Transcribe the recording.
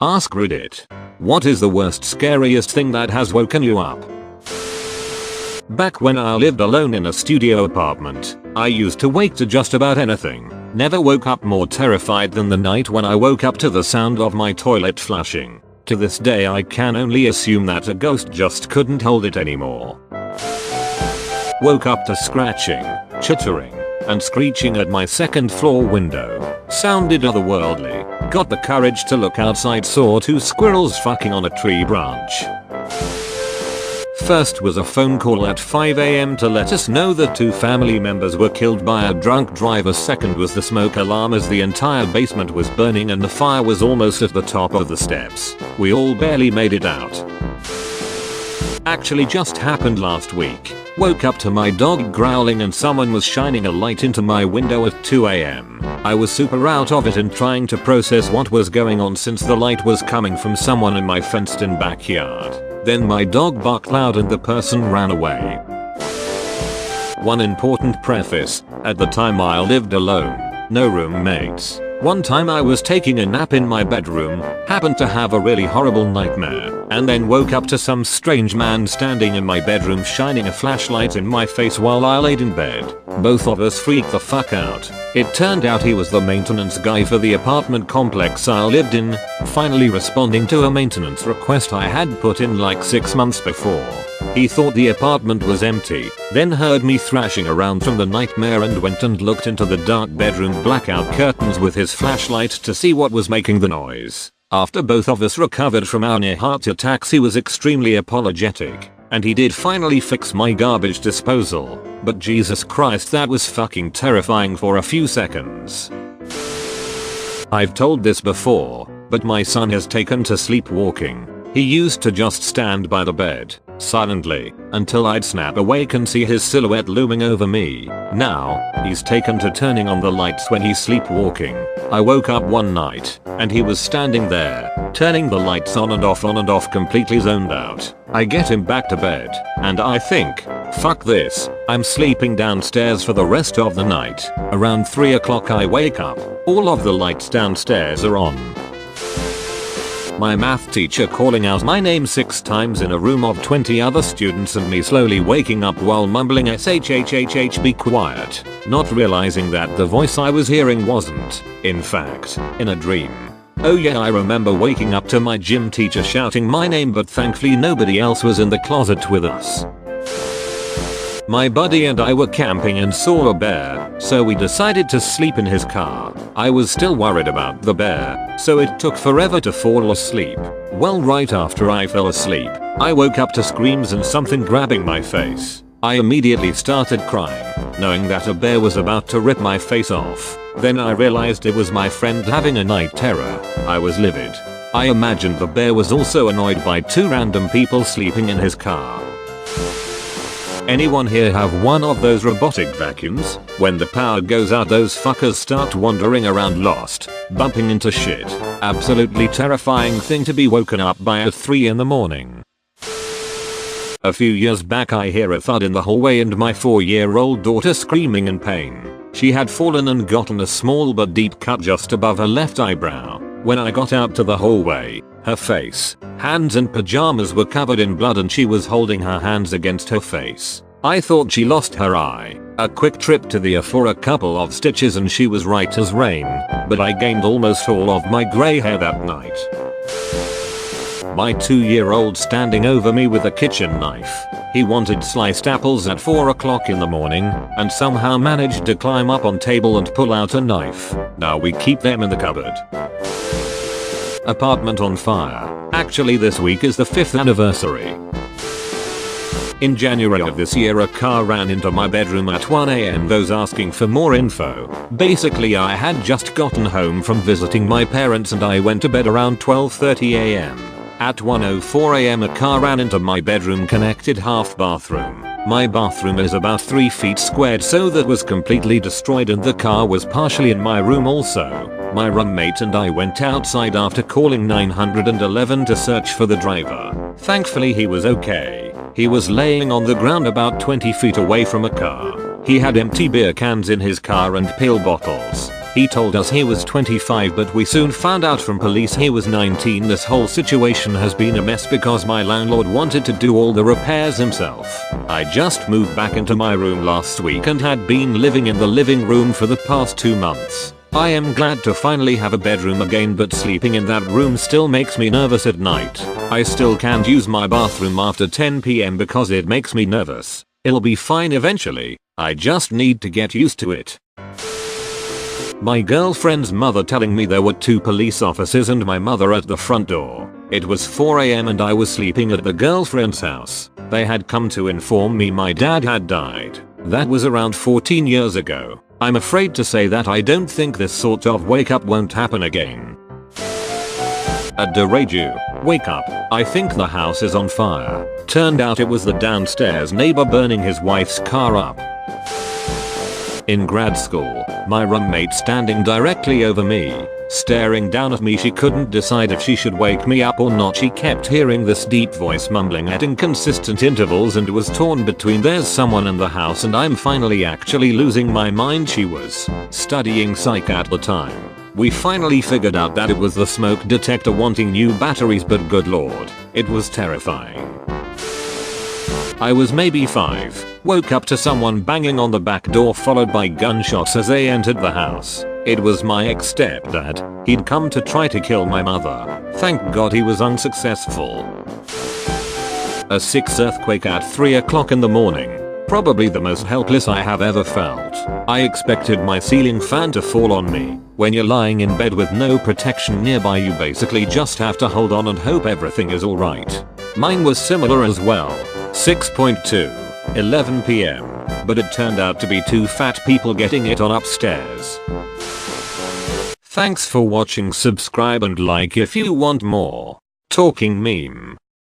Ask Reddit. What is the worst scariest thing that has woken you up? Back when I lived alone in a studio apartment, I used to wake to just about anything. Never woke up more terrified than the night when I woke up to the sound of my toilet flushing. To this day I can only assume that a ghost just couldn't hold it anymore. Woke up to scratching, chittering, and screeching at my second floor window. Sounded otherworldly. Got the courage to look outside, saw two squirrels fucking on a tree branch. First was a phone call at 5 AM to let us know that 2 family members were killed by a drunk driver. Second was the smoke alarm as the entire basement was burning and the fire was almost at the top of the steps. We all barely made it out. Actually just happened last week. Woke up to my dog growling and someone was shining a light into my window at 2 AM. I was super out of it and trying to process what was going on since the light was coming from someone in my fenced-in backyard. Then my dog barked loud and the person ran away. One important preface, at the time I lived alone, no roommates. One time I was taking a nap in my bedroom, happened to have a really horrible nightmare, and then woke up to some strange man standing in my bedroom shining a flashlight in my face while I laid in bed. Both of us freaked the fuck out. It turned out he was the maintenance guy for the apartment complex I lived in, finally responding to a maintenance request I had put in like 6 months before. He thought the apartment was empty, then heard me thrashing around from the nightmare and went and looked into the dark bedroom blackout curtains with his flashlight to see what was making the noise. After both of us recovered from our near heart attacks, he was extremely apologetic, and he did finally fix my garbage disposal, but Jesus Christ, that was fucking terrifying for a few seconds. I've told this before, but my son has taken to sleepwalking. He used to just stand by the bed, silently, until I'd snap awake and see his silhouette looming over me. Now, he's taken to turning on the lights when he's sleepwalking. I woke up one night, and he was standing there, turning the lights on and off completely zoned out. I get him back to bed, and I think, fuck this, I'm sleeping downstairs for the rest of the night. Around 3 o'clock I wake up, all of the lights downstairs are on. My math teacher calling out my name 6 times in a room of 20 other students and me slowly waking up while mumbling shhhh be quiet, not realizing that the voice I was hearing wasn't, in fact, in a dream. Oh yeah, I remember waking up to my gym teacher shouting my name, but thankfully nobody else was in the closet with us. My buddy and I were camping and saw a bear, so we decided to sleep in his car. I was still worried about the bear, so it took forever to fall asleep. Well, right after I fell asleep, I woke up to screams and something grabbing my face. I immediately started crying, knowing that a bear was about to rip my face off. Then I realized it was my friend having a night terror. I was livid. I imagined the bear was also annoyed by 2 random people sleeping in his car. Anyone here have one of those robotic vacuums? When the power goes out, those fuckers start wandering around lost, bumping into shit. Absolutely terrifying thing to be woken up by at 3 in the morning. A few years back I hear a thud in the hallway and my 4-year-old daughter screaming in pain. She had fallen and gotten a small but deep cut just above her left eyebrow. When I got out to the hallway, her face, hands and pajamas were covered in blood and she was holding her hands against her face. I thought she lost her eye. A quick trip to the ER for a couple of stitches and she was right as rain, but I gained almost all of my grey hair that night. My 2-year-old standing over me with a kitchen knife. He wanted sliced apples at 4 o'clock in the morning and somehow managed to climb up on table and pull out a knife. Now we keep them in the cupboard. Apartment on fire. Actually this week is the 5th anniversary. In January of this year a car ran into my bedroom at 1 AM. Those asking for more info. Basically I had just gotten home from visiting my parents and I went to bed around 12:30 AM. At 1:04 AM a car ran into my bedroom connected half bathroom. My bathroom is about 3 feet squared, so that was completely destroyed and the car was partially in my room also. My roommate and I went outside after calling 911 to search for the driver. Thankfully he was okay. He was laying on the ground about 20 feet away from a car. He had empty beer cans in his car and pill bottles. He told us he was 25 but we soon found out from police he was 19. This whole situation has been a mess because my landlord wanted to do all the repairs himself. I just moved back into my room last week and had been living in the living room for the past 2 months. I am glad to finally have a bedroom again, but sleeping in that room still makes me nervous at night. I still can't use my bathroom after 10 PM because it makes me nervous. It'll be fine eventually. I just need to get used to it. My girlfriend's mother telling me there were 2 police officers and my mother at the front door. It was 4 AM and I was sleeping at the girlfriend's house. They had come to inform me my dad had died. That was around 14 years ago. I'm afraid to say that I don't think this sort of wake up won't happen again. Adoreju, wake up. I think the house is on fire. Turned out it was the downstairs neighbor burning his wife's car up. In grad school, my roommate standing directly over me, staring down at me. She couldn't decide if she should wake me up or not. She kept hearing this deep voice mumbling at inconsistent intervals and was torn between there's someone in the house and I'm finally actually losing my mind. She was studying psych at the time. We finally figured out that it was the smoke detector wanting new batteries, but good lord, it was terrifying. I was maybe 5. Woke up to someone banging on the back door followed by gunshots as they entered the house. It was my ex-stepdad. He'd come to try to kill my mother. Thank God he was unsuccessful. A 6th earthquake at 3 o'clock in the morning. Probably the most helpless I have ever felt. I expected my ceiling fan to fall on me. When you're lying in bed with no protection nearby, you basically just have to hold on and hope everything is alright. Mine was similar as well. 6.2, 11 PM. But it turned out to be 2 fat people getting it on upstairs. Thanks for watching. Subscribe and like if you want more. Talking meme.